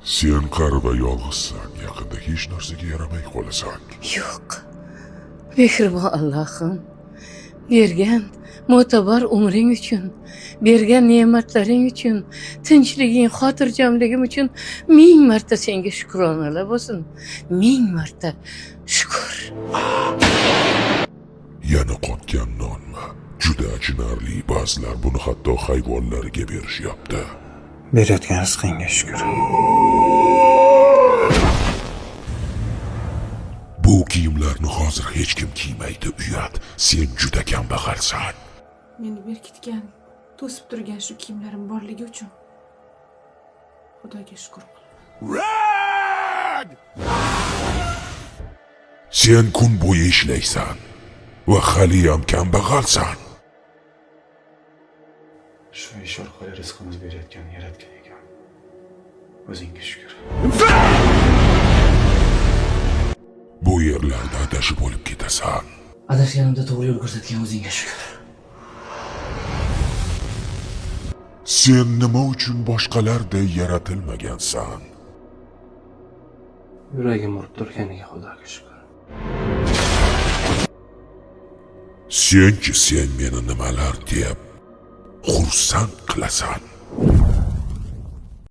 Sen qari va yolg'izsan, yaqinda hech narsaga yaramay qolasan. Yo'q. Mehribon Allohim, bergan mo'tabar umring uchun, bergan ne'matlaring uchun, tinchliging, xotirjamligim uchun ming marta senga shukronalar bo'lsin. Ming marta shukr. Yana qotgan nonmi? Juda achinarli, ba'zilar buni hatto hayvonlarga berishyapti. Berayotgan rizqingga shukr. Bu kiyimlarni hozir hech kim kiymaydi, uyat. Sen juda kambag'alsan. Meni berkitgan, to'sib turgan shu kiyimlarim borligi uchun Xudoga shukr qilaman. Sen kun bo'yi ishlaysan va haliyam kambag'alsan. Shu ish orqali rizqimiz berayotgan yaratgan ekan. O'zingga shukr. Bu yerlarda adashib bo'lib ketasan. Adashganimda to'g'ri yo'l ko'rsatgan o'zingga shukr. Sen nima uchun boshqalarday yaratilmagansan? Yuragim urib turganiga Xudoga shukr. Senchi sen meni nimalar deb xursand qilasan?